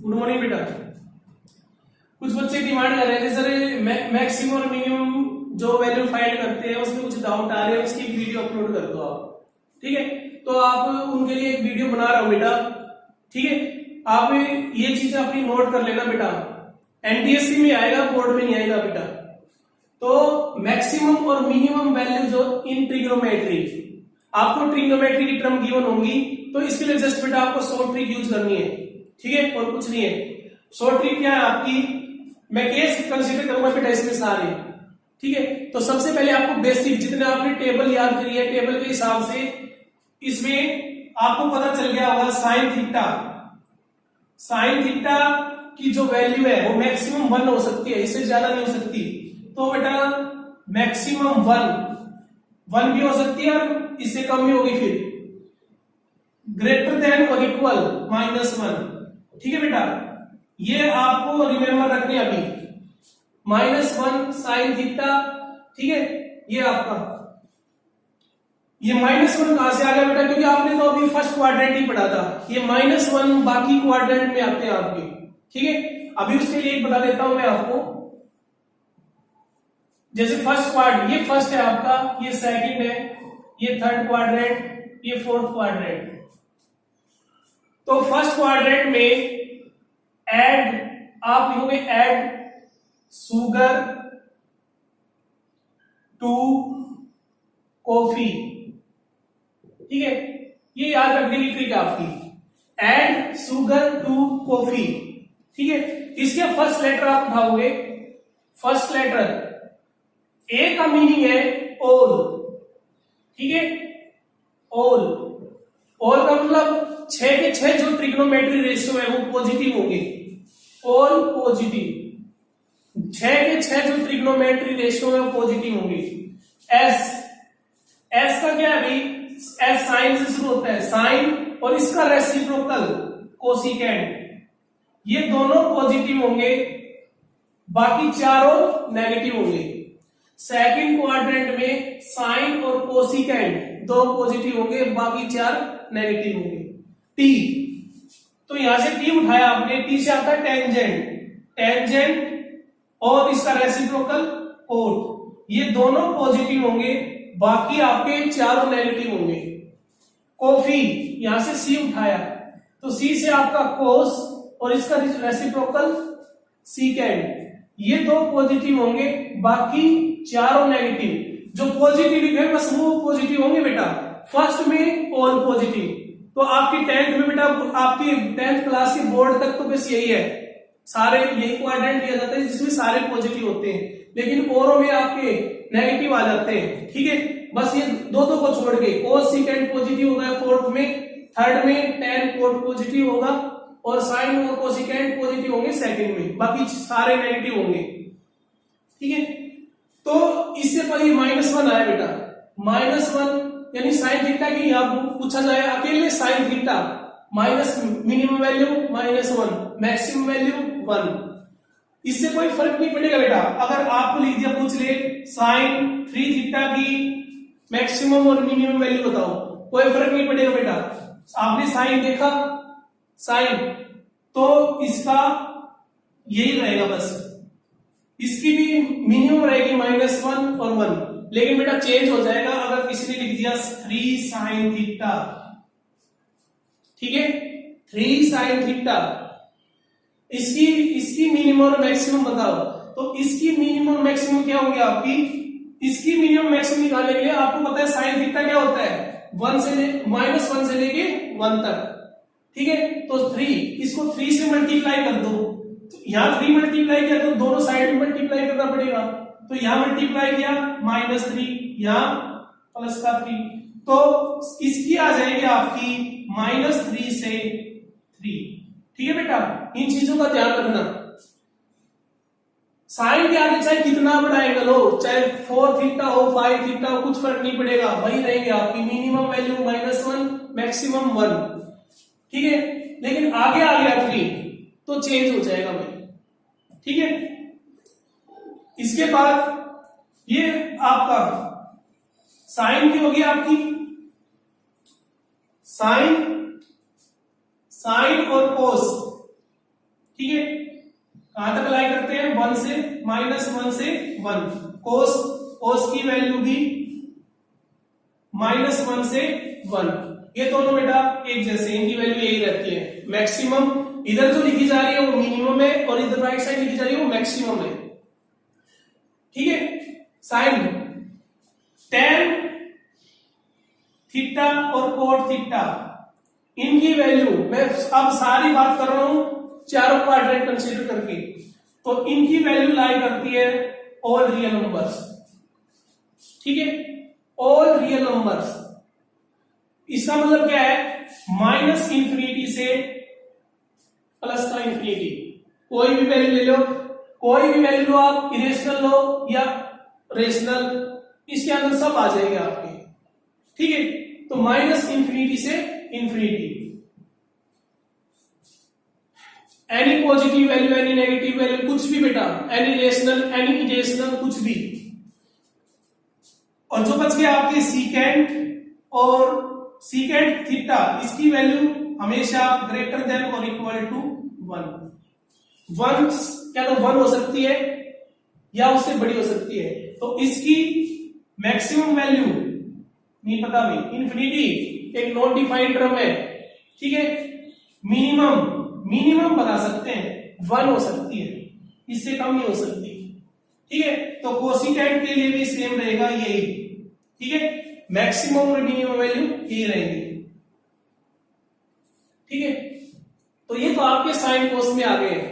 Good morning बेटा। कुछ बच्चे डिमांड कर रहे थे सर मैक्सिमम और मिनिमम जो वैल्यू फाइंड करते हैं उसमें कुछ डाउट आ रहे हैं, उसकी वीडियो अपलोड कर दो आप। ठीक है, तो आप उनके लिए एक वीडियो बना रहा हूं बेटा। ठीक है, आप ये चीज अपनी नोट कर लेना बेटा, एनटीएससी में आएगा, बोर्ड में नहीं आएगा बेटा। तो मैक्सिमम और मिनिमम वैल्यू जो इन ट्रिग्नोमेट्री, आपको ट्रिग्नोमेट्री की टर्म गिवन होंगी, तो इसके लिए जस्ट बेटा आपको शॉर्ट ट्रिक यूज करनी है। ठीक है, और कुछ नहीं है। शॉर्ट ट्रिक क्या है आपकी, मैं केस कंसीडर करूंगा बेटा इसमें सारे। ठीक है, तो सबसे पहले आपको बेसिक जितने आपने टेबल याद करी है, टेबल के हिसाब से इसमें आपको पता चल गया होगा साइन थीटा। साइन थीटा की जो वैल्यू है वो मैक्सिमम 1 हो सकती है, इससे ज्यादा नहीं हो सकती। तो बेटा मैक्सिमम 1 भी हो सकती है और इससे कम भी होगी, फिर ग्रेटर देन और इक्वल -1। ठीक है बेटा, ये आपको रिमेंबर रखने अभी -1 साइन थीटा। ठीक है, ये आपका ये -1 कहां से आ गया बेटा, क्योंकि आपने तो अभी फर्स्ट क्वाड्रेंट ही पढ़ा था। ये -1 बाकी क्वाड्रेंट में आते हैं आपके। ठीक है, अभी उसके लिए एक बता देता हूं मैं आपको। जैसे फर्स्ट क्वाड्रेंट, ये फर्स्ट है आपका, ये सेकंड है, ये थर्ड क्वाड्रेंट, ये फोर्थ क्वाड्रेंट। तो फर्स्ट क्वाड्रेंट में ऐड आप लिखोगे ऐड सुगर टू कॉफी। ठीक है, ये याद रखने की ट्रिक है आपकी, ऐड सुगर टू कॉफी। ठीक है, इसके फर्स्ट लेटर आप उठाओगे, फर्स्ट लेटर ए का मीनिंग है ऑल। ठीक है, ऑल, ऑल का मतलब 6 के 6 जो ट्रिग्नोमेट्री रेशियो है वो पॉजिटिव होंगे, ऑल पॉजिटिव। 6 के 6 जो ट्रिग्नोमेट्री रेशियो है वो पॉजिटिव होंगे। एस, एस का क्या है भाई, एस साइन से शुरू होता है, साइन और इसका रेसिप्रोकल कोसिकेंट, ये दोनों पॉजिटिव होंगे, बाकी चारों नेगेटिव होंगे। सेकंड क्वाड्रेंट में साइन और कोसिकेंट दो पॉजिटिव होंगे, बाकी 4 नेगेटिव होंगे। टी, तो यहां से टी उठाया आपने, टी से आता है टेंजेंट, टेंजेंट और इसका रेसिप्रोकल कोट, ये दोनों पॉजिटिव होंगे, बाकी आपके चारों नेगेटिव होंगे। कॉफी, यहां से सी उठाया, तो सी से आपका कोस और इसका रेसिप्रोकल सीकेंड, ये दो पॉजिटिव होंगे, बाकी चारों नेगेटिव। जो पॉजिटिव लिखे बस वो पॉजिटिव होंगे बेटा, फर्स्ट में ऑल पॉजिटिव। तो आपकी 10th में बेटा, आपकी 10th क्लास के बोर्ड तक तो बस यही है, सारे यही क्वाड्रेंट लिया जाता है जिसमें सारे पॉजिटिव होते हैं, लेकिन औरों में आपके नेगेटिव आ जाते हैं। ठीक है, बस ये दो को छोड़ के कोस सीकेंड पॉजिटिव होगा फोर्थ में, थर्ड में टेन कोट पॉजिटिव होगा और साइन और कोसिकेंट पॉजिटिव होंगे सेकंड में, बाकी सारे नेगेटिव होंगे। ठीक है, तो इससे पहले -1 आया बेटा, -1 यानी साइन थीटा की यहां पूछा जाए अकेले sine theta, minus minimum value -1, maximum value 1, इससे कोई फर्क नहीं पड़ेगा बेटा। अगर आपको लिख दिया, पूछ ले साइन 3 थीटा की मैक्सिमम और मिनिमम वैल्यू बताओ, कोई फर्क नहीं पड़ेगा बेटा। आपने साइन देखा, साइन, तो इसका यही रहेगा बस, इसकी भी मिनिमम रहेगी -1 और 1, लेकिन बेटा चेंज हो जाएगा अगर किसी ने लिख दिया 3 साइन थीटा। ठीक है, 3 साइन थीटा, इसकी मिनिमम और मैक्सिमम बताओ, तो इसकी मिनिमम मैक्सिमम क्या होगी आपकी, इसकी मिनिमम मैक्सिमम निकालने के लिए आपको पता है साइन थीटा क्या होता है, -1 से लेके 1 तक। ठीक है, तो 3, इसको 3 से मल्टीप्लाई कर दो, तो यहां 3 मल्टीप्लाई किया तो दोनों साइड में मल्टीप्लाई करना पड़ेगा, तो यहां मल्टीप्लाई किया -3, यहां +3, तो इसकी आ जाएगी आपकी -3 से 3। ठीक है बेटा, इन चीजों का ध्यान रखना। साइन के आगे चाहे कितना बड़ा एंगल हो, चाहे 4 थीटा हो 5 थीटा हो, कुछ फर्क नहीं पड़ेगा, वही रहेंगे आपकी मिनिमम वैल्यू -1, मैक्सिमम 1। ठीक है, लेकिन आगे आ गया 3 तो चेंज हो जाएगा भाई। ठीक है, इसके बाद ये आपका साइन की होगी आपकी, साइन और कोस, ठीक है, कहां तक लाई करते हैं, 1 से -1 से 1। कोस की वैल्यू भी -1 से 1। ये दोनों बेटा एक जैसे, इनकी वैल्यू यही रहती है। मैक्सिमम इधर जो लिखी जा रही है वो मिनिमम है, और इधर राइट साइड लिखी जा रही है वो मैक्सिमम है। ठीक है, साइन tan थीटा और कोट थीटा, इनकी वैल्यू, मैं अब सारी बात कर रहा हूं चारों क्वाड्रेंट कंसीडर करके, तो इनकी वैल्यू लाई करती है ऑल रियल नंबर्स। ठीक है, ऑल रियल नंबर्स, इसका मतलब क्या है, -∞ से +∞। कोई भी वैल्यू ले लो, कोई भी वैल्यू लो आप, इरेशनल लो या रेशनल, इसके अंदर सब आ जाएंगे आपके। ठीक है, तो -∞ से ∞, any positive value, any negative value, कुछ भी बेटा, एनी रेशनल, एनी इरेशनल, कुछ भी। और जो बच गया आपके सीकेंट और सीकेंट थीटा, इसकी वैल्यू हमेशा ग्रेटर देन और इक्वल टू 1 क्या तो 1 हो सकती है या उससे बड़ी हो सकती है। तो इसकी मैक्सिमम वैल्यू नहीं पता भाई, इन्फिनिटी एक नॉन डिफाइंड टर्म है। ठीक है, मिनिमम बता सकते हैं 1 हो सकती है, इससे कम नहीं हो सकती। ठीक है, तो कोसिकेंट के लिए भी सेम रहेगा यही। ठीक है, मैक्सिमम और मिनिमम वैल्यू यही रहेंगी। ठीक है, तो ये तो आपके साइन कोस में आ गए हैं।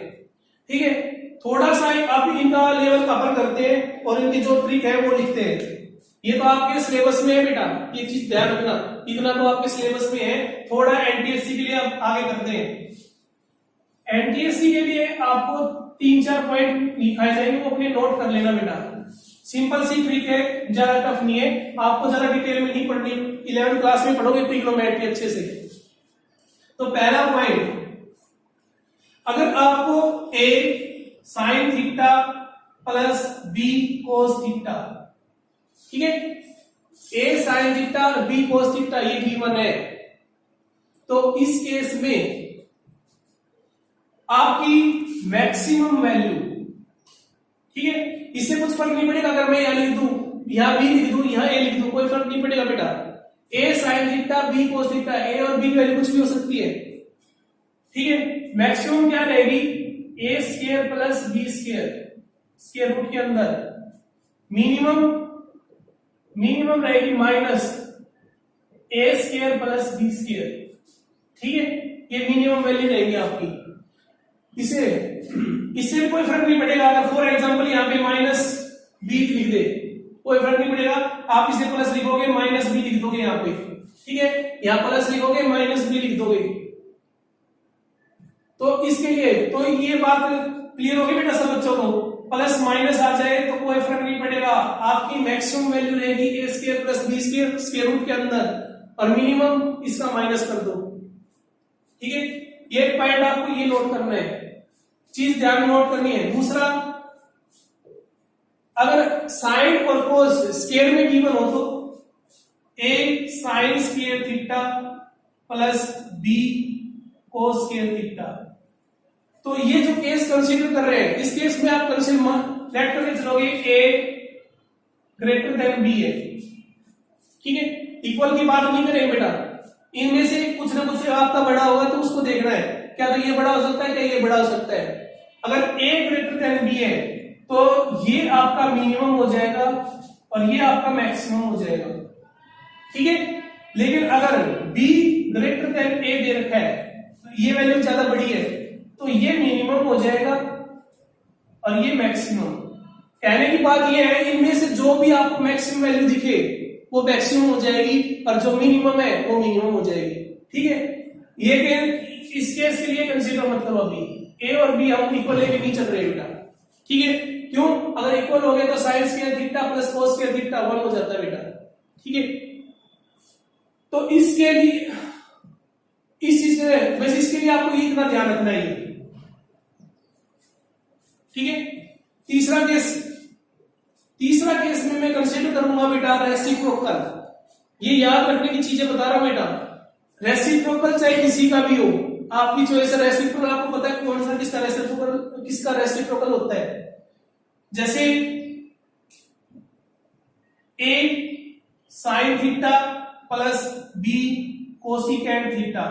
ठीक है, थोड़ा सा आप इनका लेवल कवर करते हैं और इनकी जो ट्रिक है वो लिखते हैं। ये तो आपके सिलेबस में है बेटा, ये चीज ध्यान रखना, इतना तो आपके सिलेबस में है। थोड़ा एनटीएससी के लिए आप आगे करते हैं। एनटीएससी के लिए आपको 3-4 पॉइंट लिखाए जाएंगे, वो अपने नोट कर लेना बेटा। सिंपल सी ट्रिक है, ज्यादा टफ नहीं है, आपको ज्यादा डिटेल में नहीं पढ़नी। 11th क्लास में पढ़ोगे ट्रिग्नोमेट्री अच्छे से। तो पहला पॉइंट, अगर आपको a sin theta plus b cos theta, ठीक है, a sin थीटा और b cos थीटा ये गिवन है, तो इस केस में आपकी मैक्सिमम वैल्यू, ठीक है, इससे कुछ फर्क नहीं पड़ेगा अगर मैं यहां लिख दूं, यहां b लिख दूं, यहां a लिख दूं, कोई फर्क नहीं पड़ेगा बेटा। a sin theta b cos theta, a और b की वैल्यू कुछ भी हो सकती है। ठीक है, मैक्सिमम क्या रहेगी, a square plus b square square root के अंदर। मिनिमम रहेगी minus a square plus b square. ठीक है, ये मिनिमम वैल्यू रहेगी आपकी। इससे भी कोई फर्क नहीं पड़ेगा, अगर फॉर एग्जांपल यहां पे -b लिख दे, कोई फर्क नहीं पड़ेगा, आप इसे प्लस लिखोगे -b लिख दोगे यहां पे। ठीक है, यहां प्लस लिखोगे -b लिख दोगे। तो इसके लिए तो ये बात क्लियर होगी बेटा सब बच्चों को, प्लस माइनस आ जाए तो कोई फर्क नहीं पड़ेगा, आपकी मैक्सिमम वैल्यू रहेगी a square plus b square square root के अंदर, और मिनिमम इसका माइनस कर दो। ठीक है, ये पॉइंट आपको ये नोट करना है, चीज ध्यान में नोट करनी है। दूसरा, अगर साइन और कोस स्क्वायर में गिवन हो तो a sin square theta plus b cos square theta, तो ये जो केस कंसीडर कर रहे हैं, इस केस में आप कंसीडर करके चलोगे a ग्रेटर देन b है। ठीक है, इक्वल की बात नहीं करेंगे बेटा, इनमें से कुछ ना कुछ आपका बड़ा होगा तो उसको देखना है, क्या तो ये बड़ा हो सकता है, क्या ये बड़ा हो सकता है। अगर a ग्रेटर देन b है तो ये आपका मिनिमम हो जाएगा और ये आपका मैक्सिमम हो जाएगा। ठीक है, लेकिन अगर b ग्रेटर देन a दे रखा है तो ये वैल्यू ज्यादा बड़ी है, तो ये मिनिमम हो जाएगा और ये मैक्सिमम। कहने की बात ये है, इनमें से जो भी आपको मैक्सिमम वैल्यू दिखे वो मैक्सिमम हो जाएगी और जो मिनिमम है वो मिनिमम हो जाएगी। ठीक है, ये इस केस के लिए कंसीडर मत करो, अभी a और b हम इक्वल लेके नहीं चल रहे बेटा। ठीक है, क्यों, अगर इक्वल हो गए तो sign square theta plus cos square theta 1 हो जाता है बेटा। ठीक है, तो इसके लिए इस चीज से बस इसके लिए आपको ये इतना ध्यान रखना है। ठीक है, तीसरा केस में मैं कंसीडर करूंगा बेटा रेसिप्रोकल। ये याद रखने की चीजें बता रहा हूं बेटा, रेसिप्रोकल चाहे किसी का भी हो, आपकी चॉइस है रेसिप्रोकल, आपको पता है कौन सा किसका रेसिप्रोकल होता है। जैसे a sine theta plus B cosecant theta,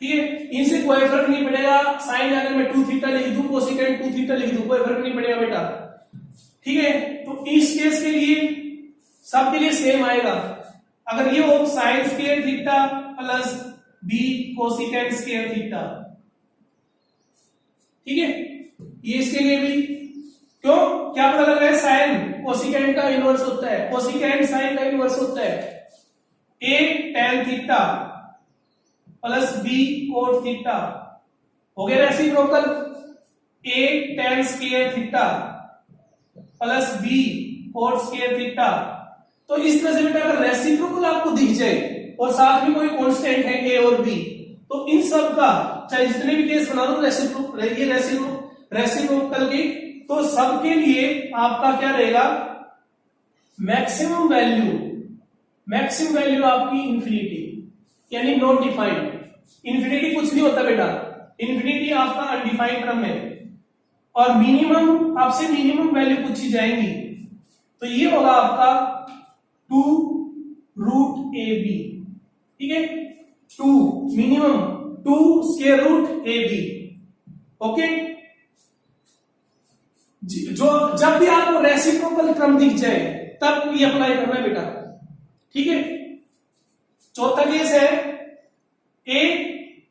ठीक है, इनसे कोई फर्क नहीं पड़ेगा। साइन अगर मैं 2 थीटा लिख दूं, कोसिकेंट 2 थीटा लिख दूं, कोई फर्क नहीं पड़ेगा बेटा, ठीक है। तो इस केस के लिए सबके लिए सेम आएगा। अगर ये हो sine square theta plus B cosecant square theta, ठीक है, ये इसके लिए भी क्यों, क्या पता लग रहा है, साइन कोसिकेंट का इनवर्स होता है, कोसिकेंट साइन का इनवर्स होता है। A tan theta plus B cot theta हो गया reciprocal. A tan square theta plus B cot square theta. तो इस तरह से बेटा अगर रेसिप्रोकल आपको दिख जाए और साथ में कोई कांस्टेंट है ए और बी, तो इन सब का चाहे जितने भी केस बना लो रेसिप्रोकल के, तो सबके लिए आपका क्या रहेगा, मैक्सिमम वैल्यू आपकी इंफिनिटी, यानी नॉट डिफाइंड। इंफिनिटी कुछ नहीं होता बेटा, इंफिनिटी आपका अनडिफाइंड टर्म है। और मिनिमम आपसे मिनिमम वैल्यू पूछी जाएंगी, तो ये होगा आपका 2 रूट ए बी, ठीक है, 2 minimum 2 square root A B. Okay, जो जब भी आपको रेसिप्रोकल टर्म दिख जाए तब ये अप्लाई करना है बेटा, ठीक है। चौथा केस है a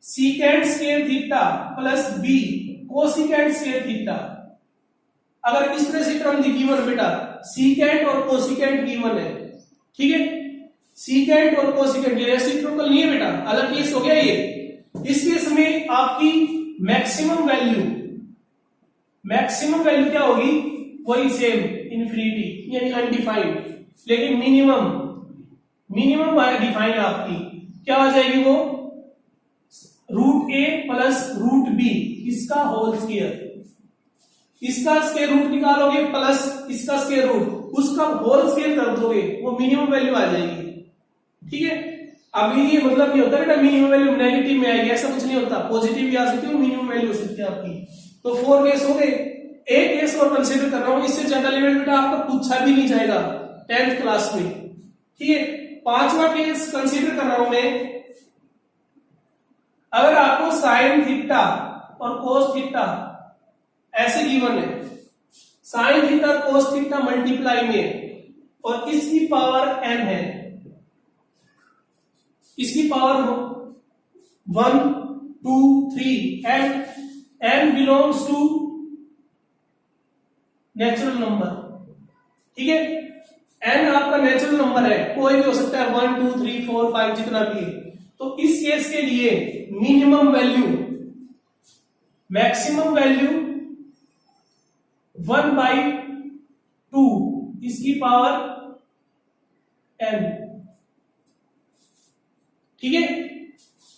secant square theta plus B cosecant square theta. अगर इस तरह से टर्म गिवन बेटा, सीकेंट और कोसिकेंट गिवन है, ठीक है, सीकेंट और कोसिकेंट, ये रेसिप्रोकल नहीं है बेटा, अलग केस हो गया ये। इस केस में आपकी मैक्सिमम वैल्यू क्या होगी, वही सेम इंफिनिटी यानी अनडिफाइंड, लेकिन मिनिमम डिफाइंड आपकी क्या हो जाएगी, वो रूट ए प्लस रूट बी इसका होल स्क्वायर, इसका स्क्वायर रूट निकालोगे प्लस इसका स्क्वायर रूट, उसका होल स्क्वायर कर दोगे, वो मिनिमम वैल्यू आ जाएगी, ठीक है। अभी ये मतलब नहीं होता बेटा मिनिमम वैल्यू नेगेटिव में आएगी, ऐसा कुछ नहीं होता, पॉजिटिव भी आ सकती है, मिनिमम वैल्यू हो सकती है आपकी। तो 4 केस हो गए, एक केस और कंसीडर कर रहा हूं, इससे ज्यादा लेवल बेटा आपका पूछा भी नहीं जाएगा 10th क्लास में, ठीक है। 5वां केस कंसीडर कर रहा हूं मैं, अगर आपको साइन थीटा और कोस थीटा ऐसे गिवन है, साइन थीटा और कोस थीटा मल्टीप्लाई में, और इसकी पावर n है, इसकी power 1 2 3 and n belongs to natural number, ठीक है। n आपका नेचुरल नंबर है, कोई भी हो सकता है, 1 2 3 4 5 जितना भी है। तो इस केस के लिए मैक्सिमम वैल्यू 1/2 इसकी पावर n, ठीक है,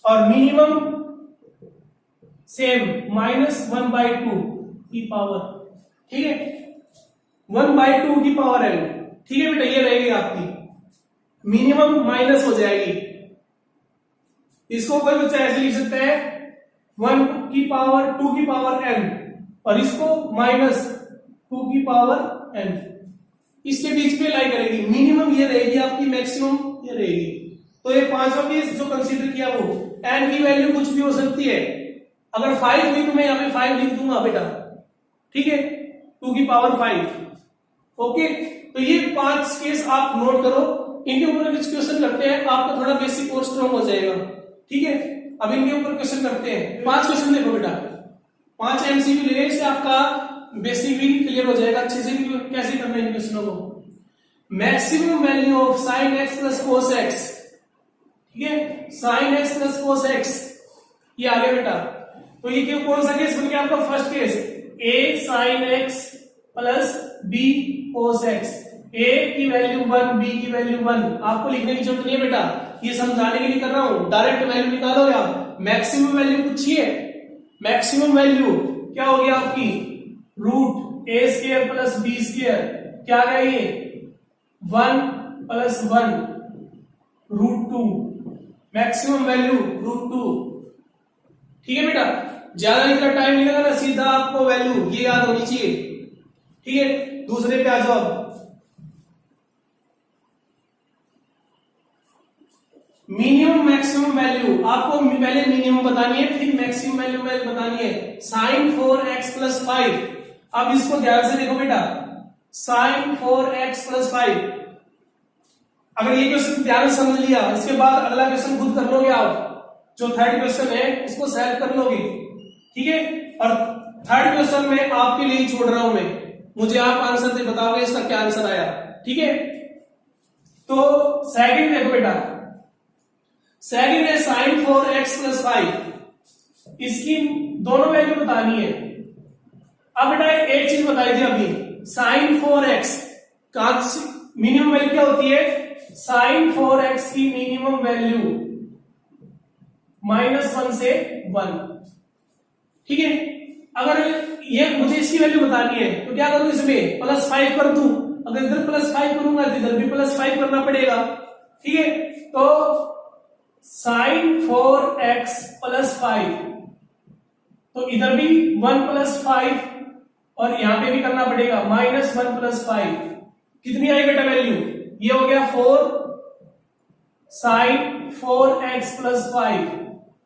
और मिनिमम सेम -1/2 की पावर, ठीक है, 1/2 की पावर n, ठीक है बेटा, ये रहेगी आपकी, मिनिमम माइनस हो जाएगी। इसको कोई बच्चा ऐसे लिख सकता है 1 की पावर 2 की पावर n, और इसको -2 की पावर n, इसके बीच में लाई करेगी, मिनिमम ये रहेगी आपकी, मैक्सिमम ये रहेगी। तो ये 5वां केस जो कंसीडर किया, वो n की वैल्यू कुछ भी हो सकती है। अगर 5 हुई तो मैं यहां पे 5 लिख दूंगा बेटा, ठीक है, 2 की पावर 5। ओके, तो ये 5 केस आप नोट करो, इनके ऊपर कुछ क्वेश्चन करते हैं, आपका थोड़ा बेसिक और स्ट्रॉन्ग हो जाएगा, ठीक है। अब इनके ऊपर क्वेश्चन करते हैं, 5 क्वेश्चन देखो बेटा, 5 एमसीक्यू लेने से आपका बेसिक भी क्लियर हो जाएगा अच्छे से कैसे करना है इन क्वेश्चनों को। Maximum value of sine x plus cos x, ठीक है, sine x plus cos x, ये आ गया बेटा। तो ये क्यों, कौन सा केस बन गया आपका, first case, a sine x plus b cos x, a की वैल्यू 1 b की वैल्यू 1, आपको लिखने की जरूरत नहीं है बेटा, ये समझाने के लिए कर रहा हूं, डायरेक्ट वैल्यू निकालोगे आप। मैक्सिमम वैल्यू पूछिए, मैक्सिमम वैल्यू क्या हो गया आपकी, root a square plus b square, क्या आ गया ये 1 plus 1 root 2, maximum value root 2, ठीक है बेटा, ज्यादा इतना टाइम नहीं लगा ना, सीधा आपको वैल्यू ये याद होनी चाहिए। ठीक है, दूसरे पे आ जाओ अब। मिनिमम मैक्सिमम वैल्यू आपको पहले मिनिमम बतानी है, फिर मैक्सिमम वैल्यू बतानी है। Sine 4x plus 5। अब इसको ध्यान से देखो बेटा, साइन 4x प्लस 5। अगर ये क्वेश्चन ध्यान से समझ लिया, इसके बाद अगला क्वेश्चन खुद कर लोगे आप, जो थर्ड क्वेश्चन है उसको सॉल्व कर लोगे। ठीक है, और थर्ड क्वेश्चन में आपके लिए छोड़ रहा हूं मैं, मुझे आप आंसर दे बताओगे इसका क्या आंसर आया। ठीक है, तो सेकंड देखो बेटा, सेकंड है साइन 4x प्लस 5। इसकी दोनों वैल्यू बतानी है। अब बेटा एक चीज बताई थी अभी, साइन 4x का मिनिमम वैल्यू क्या होती है, साइन 4x की मिनिमम वैल्यू -1 से 1। ठीक है, अगर ये मुझे इसकी वैल्यू बतानी है तो क्या करूं, इसमें +5 कर दूं। अगर इधर +5 करूंगा तो इधर भी +5 करना पड़ेगा। ठीक है, तो साइन 4x प्लस 5, तो इधर भी 1 + 5 और यहां पे भी करना पड़ेगा -1 + 5। कितनी आई बेटा वैल्यू, ये हो गया 4 साइन 4x प्लस 5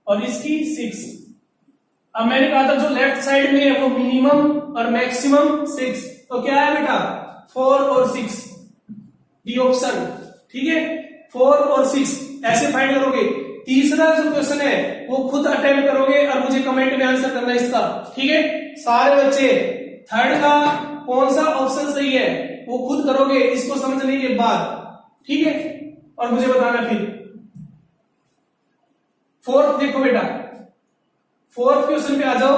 और इसकी 6। अब मैंने कहा था जो लेफ्ट साइड में है वो मिनिमम और मैक्सिमम 6, तो क्या है बेटा 4 और 6 डी ऑप्शन। ठीक है, 4 और 6 ऐसे फाइंड करोगे। तीसरा जो क्वेश्चन है वो खुद अटेम्प्ट करोगे और मुझे कमेंट में आंसर करना है इसका। ठीक है, सारे बच्चे थर्ड का कौन सा ऑप्शन सही है वो खुद करोगे इसको समझने के बाद। ठीक है, और मुझे बताना फिर। फोर्थ देखो बेटा, फोर्थ क्वेश्चन पे आ जाओ।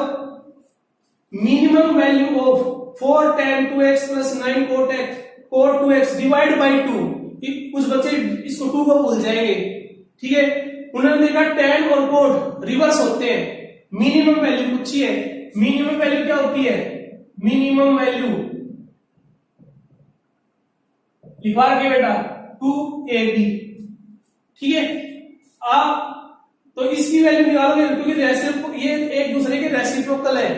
Minimum value of 4 tan 2x plus 9 cot 2x divide by 2। कुछ बच्चे इसको 2 को भूल जाएंगे। ठीक है, उन्होंने देखा tan और cot रिवर्स होते हैं। मिनिमम वैल्यू पूछी है, मिनिमम वैल्यू क्या होती है, मिनिमम वैल्यू लिखवा के बेटा 2ab। ठीक है, आप तो इसकी वैल्यू निकालोगे क्योंकि ये एक दूसरे के रेसिप्रोकल है,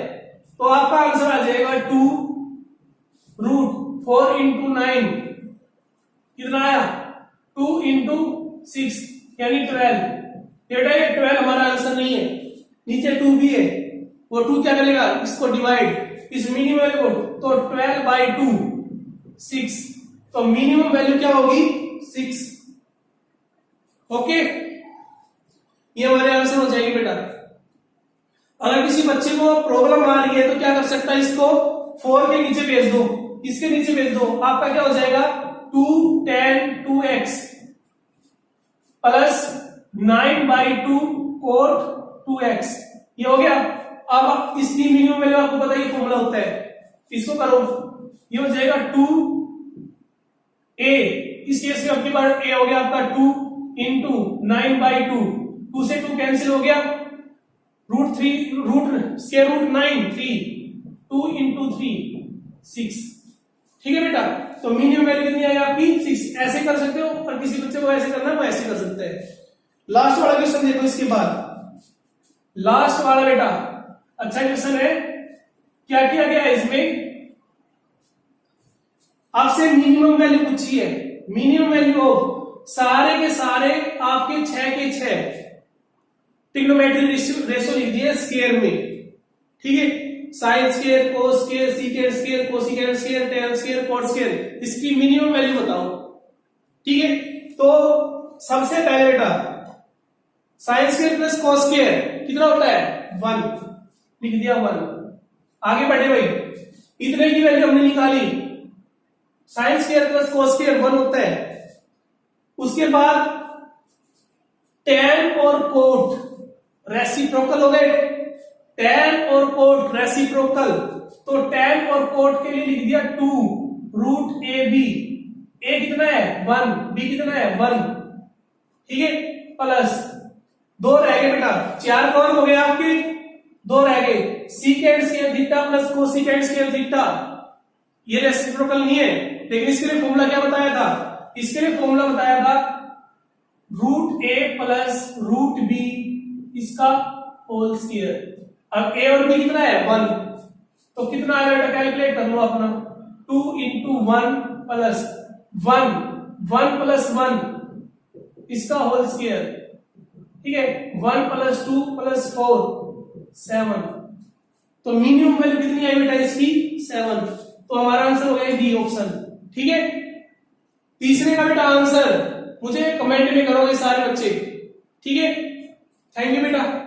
तो आपका आंसर आ जाएगा 2√4 × 9 कितना आया 2 × 6 यानी 12। बेटा ये 12 हमारा आंसर नहीं है, नीचे 2 भी है, वो 2 क्या करेगा इसको डिवाइड इस मिनिमम वैल्यू को, तो 12/2 6, तो मिनिमम वैल्यू क्या होगी 6। ओके, ये हमारे आंसर हो जाएगी बेटा। अगर किसी बच्चे को प्रॉब्लम आ रही है तो क्या कर सकता है, इसको 4 के नीचे भेज दो, इसके नीचे भेज दो, आपका क्या हो जाएगा 2 tan 2x plus 9/2 cot 2x। ये हो गया। अब इसकी मिनिमम वैल्यू आपको पता ही फॉर्मूला होता है, इसको करो, ये हो जाएगा 2a। इस केस में आपके पास a हो गया आपका 2 × 9/2, 2 से 2 कैंसिल हो गया, √9 3, 2 × 3 6। ठीक है बेटा, तो मिनिमम वैल्यू कितनी आई आपकी 6। ऐसे कर सकते हो, और किसी बच्चे को ऐसे करना है वो ऐसे कर सकते हैं। लास्ट वाला क्वेश्चन देखो, इसके बाद लास्ट वाला बेटा अच्छा क्वेश्चन है। क्या किया गया है इसमें, आपसे मिनिमम वैल्यू पूछी है, मिनिमम वैल्यू ऑफ सारे के सारे आपके 6 के 6 ट्रिग्नोमेट्री रेशियो लिख दिए स्क्वायर में। ठीक है, sine square, cos square, secant square, cosecant square, tan square, cot square, इसकी मिनिमम वैल्यू बताओ। ठीक है, तो सबसे पहले बेटा sine square plus cos square कितना होता है 1, लिख दिया 1। आगे बढ़े भाई, इतने की वैल्यू हमने निकाली, sign square plus cos square 1 होता है। उसके बाद टैन और कोट रेसिप्रोकल हो गए, टैन और कोट रेसिप्रोकल, तो टैन और कोट के लिए लिख दिया 2√ab। a कितना है 1, b कितना है 1। ठीक है, प्लस 2 रह गए बेटा, 4 कवर हो गए आपके, 2 रह गए, secant square theta plus cosecant square theta. ये रेसिप्रोकल नहीं है, लेकिन इसके लिए फॉर्मूला क्या बताया था, इसके लिए फॉर्मूला बताया था √a प्लस √b इसका होल स्क्वायर। अब ए और बी कितना है 1, तो कितना आ बेटा कैलकुलेट कर लो अपना, 2 इंटू 1 प्लस 1, 1 प्लस 1 इसका होल स्क्वायर, ठीक है, 1 प्लस 2 प्लस 4 7, तो मिनिमम वैल्यू कितनी आई बेटा इसकी 7, तो हमारा आंसर हो गया डी ऑप्शन। ठीक है, तीसरे का बेटा आंसर मुझे कमेंट में करोगे सारे बच्चे। ठीक है, थैंक यू बेटा।